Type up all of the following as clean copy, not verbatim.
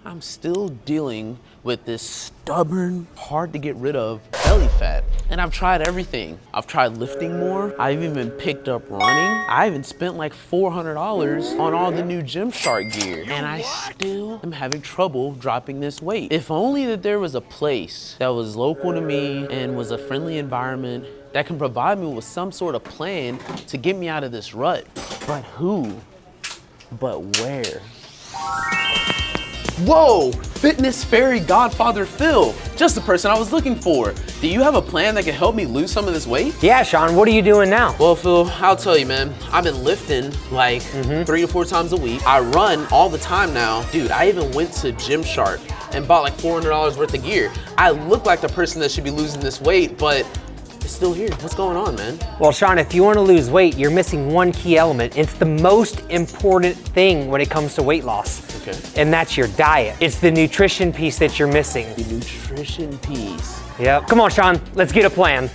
I'm still dealing with this stubborn, hard to get rid of belly fat. And I've tried everything. I've tried lifting more. I've even picked up running. I even spent like $400 on all the new Gymshark gear. And I still am having trouble dropping this weight. If only that there was a place that was local to me and was a friendly environment that can provide me with some sort of plan to get me out of this rut. But who? But where? Whoa, Fitness Fairy Godfather Phil, just the person I was looking for. Do you have a plan that can help me lose some of this weight? Yeah, Sean, what are you doing now? Well, Phil, I'll tell you, man, I've been lifting like 3 to 4 times a week. I run all the time now. Dude, I even went to Gymshark and bought like $400 worth of gear. I look like the person that should be losing this weight, but it's still here. What's going on, man? Well, Sean, if you want to lose weight, you're missing one key element. It's the most important thing when it comes to weight loss. Okay. And that's your diet. It's the nutrition piece that you're missing. The nutrition piece. Yep. Come on, Sean, let's get a plan.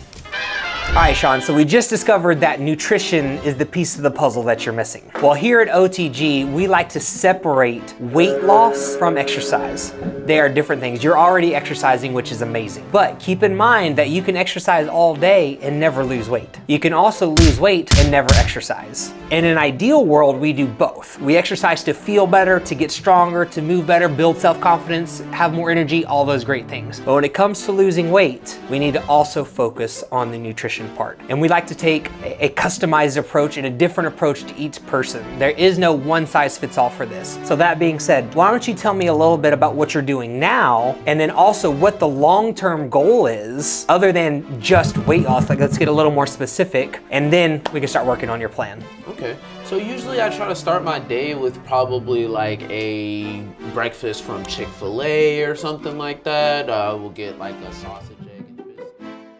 All right, Sean, so we just discovered that nutrition is the piece of the puzzle that you're missing. Well, here at OTG, we like to separate weight loss from exercise. They are different things. You're already exercising, which is amazing. But keep in mind that you can exercise all day and never lose weight. You can also lose weight and never exercise. In an ideal world, we do both. We exercise to feel better, to get stronger, to move better, build self-confidence, have more energy, all those great things. But when it comes to losing weight, we need to also focus on the nutrition part. And we like to take a customized approach and a different approach to each person. There is no one size fits all for this. So that being said, why don't you tell me a little bit about what you're doing now, and then also what the long-term goal is, other than just weight loss. Like, let's get a little more specific, and then we can start working on your plan. Okay, so usually I try to start my day with probably like a breakfast from Chick-fil-A or something like that. We'll get like a sausage, egg, and biscuit.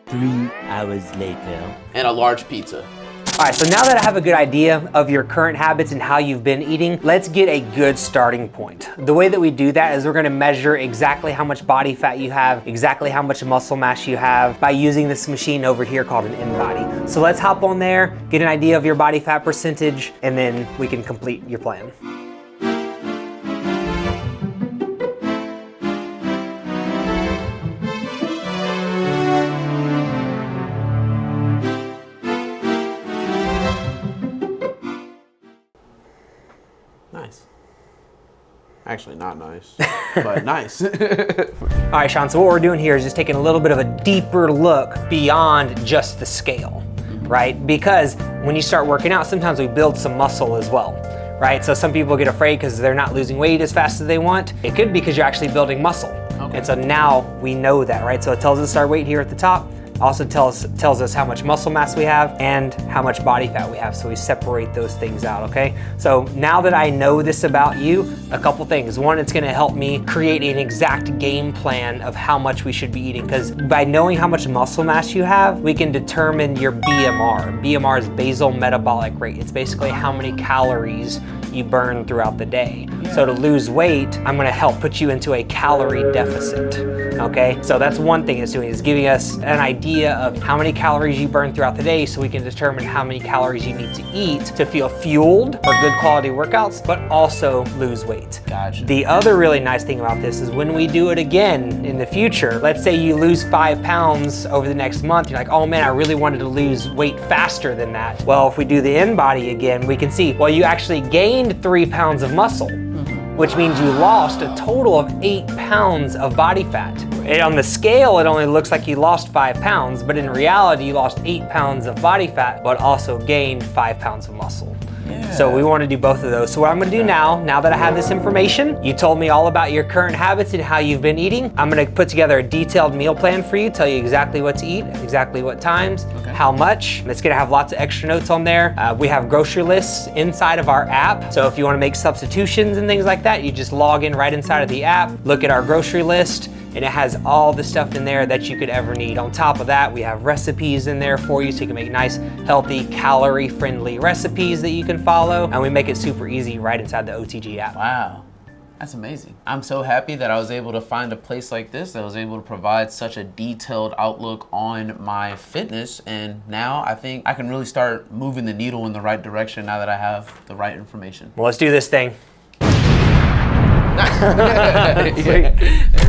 3 hours later. And a large pizza. All right, so now that I have a good idea of your current habits and how you've been eating, let's get a good starting point. The way that we do that is we're gonna measure exactly how much body fat you have, exactly how much muscle mass you have by using this machine over here called an InBody. So let's hop on there, get an idea of your body fat percentage, and then we can complete your plan. Nice. Actually not nice, but nice. All right, Sean, so what we're doing here is just taking a little bit of a deeper look beyond just the scale, right? Because when you start working out, sometimes we build some muscle as well, right? So some people get afraid because they're not losing weight as fast as they want. It could be because you're actually building muscle. Okay. And so now we know that, right? So it tells us our weight here at the top. Also tells us how much muscle mass we have and how much body fat we have. So we separate those things out, okay? So now that I know this about you, a couple things. One, it's gonna help me create an exact game plan of how much we should be eating, because by knowing how much muscle mass you have, we can determine your BMR. BMR is basal metabolic rate. It's basically how many calories you burn throughout the day. So to lose weight, I'm gonna help put you into a calorie deficit, okay? So that's one thing it's doing, is giving us an idea of how many calories you burn throughout the day so we can determine how many calories you need to eat to feel fueled for good quality workouts, but also lose weight. Gotcha. The other really nice thing about this is when we do it again in the future, let's say you lose 5 pounds over the next month, you're like, oh man, I really wanted to lose weight faster than that. Well, if we do the InBody again, we can see, well, you actually gained 3 pounds of muscle, which means you lost a total of 8 pounds of body fat. And on the scale, it only looks like you lost 5 pounds, but in reality, you lost 8 pounds of body fat, but also gained 5 pounds of muscle. Yeah. So we want to do both of those. So what I'm going to do now that I have this information, you told me all about your current habits and how you've been eating. I'm going to put together a detailed meal plan for you, tell you exactly what to eat, exactly what times, how much. It's going to have lots of extra notes on there. We have grocery lists inside of our app. So if you want to make substitutions and things like that, you just log in right inside of the app, look at our grocery list, and it has all the stuff in there that you could ever need. On top of that, we have recipes in there for you so you can make nice, healthy, calorie-friendly recipes that you can follow, and we make it super easy right inside the OTG app. Wow, that's amazing. I'm so happy that I was able to find a place like this that was able to provide such a detailed outlook on my fitness, and now I think I can really start moving the needle in the right direction now that I have the right information. Well, let's do this thing. Sweet.